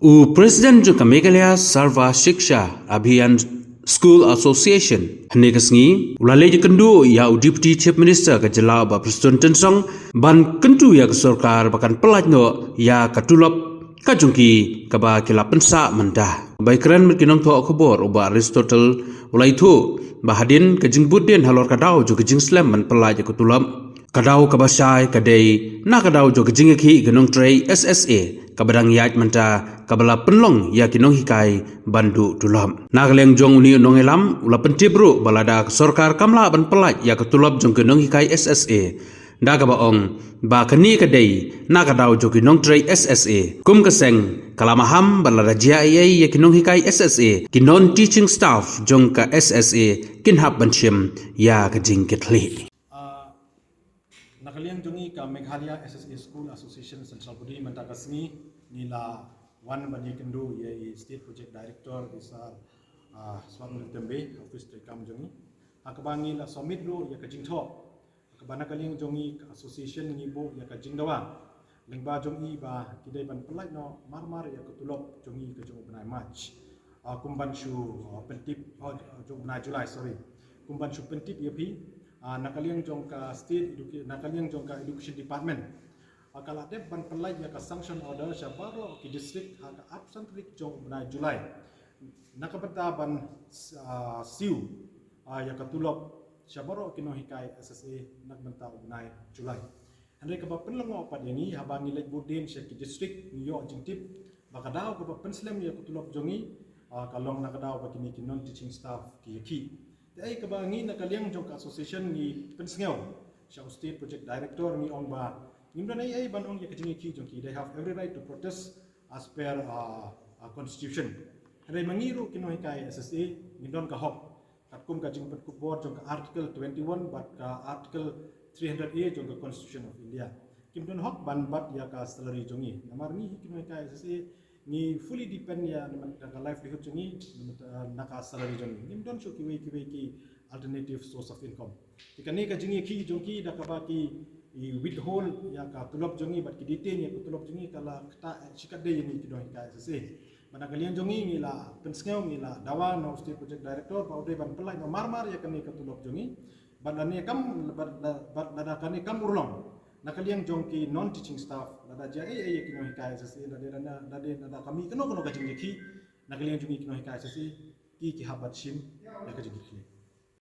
President Jungka Meghalaya Sarva Shiksha Abhiyan School Association Hanegasngi ulale kendu ya Deputy Chief Minister ke Jela ba Presiden Tensong ban kentu ya ke Sarkar bakan pelajno ya katulop kajungki kaba kila pensa mendah baikran merkinong to khobor uba Aristotle ulai thu bahadin kejingbudin halor kadau jo kejing slam man pelaj katulop kadau kabasai kadai na kadau jo kejingki genong tray SSA kabadang yaj menta kabala penlong ya kinong hikai bandu tulam nagleng jong uni nongelam ula pentibru balada sorkar kamla ban pelaj ya ketulap jong kinong hikai SSA daga baong ba kani kadai na kadau jo kinong tray SSA kum keseng kalamaham balada jia ya kinong hikai SSA kinon teaching staff jong ka SSA kinhap banchim ya kajing ketli Nakaliang jongi ka Meghalaya SSA School Association Central Budi Mentakasmi nila wan bani kendu ye State Project Director bisa Swami Tembe Office Rekam jongi akabangi la summit ro ya kajing tho akabana kaliang jongi association ngibo ya kajing dawa lengba jongi ba kidai ban pelai no marmar ya ketulop jongi ke jong benai march kumban shu pentip jong benai Julai kumban shu pentip ya pi nakaliang jong ka nakaliang jong ka education department akala dep ban pelai ya ka sanction order syabaro ki district ha ka absent week jong benai Julai nakabata ban siu ya ka tulop syabaro kino hikai SSA nakbenta benai Julai andre ka ba penlongo pad yani habangi lek budin sya ki district yo jingtip bakadao ka ba penslam ya ka tulop jongi kalong nakadao ba kini non teaching staff ki ay kabangi nakaliang jong association ni pensngeo siya State Project Director ni ong ba ngimdan ay banong ya kajingi ki jong ki they have every right to protest as per constitution hay mangiru kino hikai SSA ngimdan ka hok katkum kajing petkub board jong ka article 21 but ka article 300A jong ka Constitution of India kimdan hok ban bat ya ka salary jongi namar ni kino hikai SSA ni fully depend ya naka livelihood jongi naka salary jongi nimdon shu ki alternative source of income tikani ka jingi ki jongi da ka ba ki withhold ya ka tulop jongi bat ki detain ya ka tulop jongi kala kta sikat de yani kidoi ka SSA mana kalian jongi ngila pensngeu ngila dawa no State Project Director pa ude ban pelai no marmar ya kani ka tulop jongi badani kam badada kani kam urlong nakaliang jongki non teaching staff nada jia ay kino hikai SSA nada kami keno kajing ki nakaliang jongi kino hikai SSA ki habat shim ya kajing ki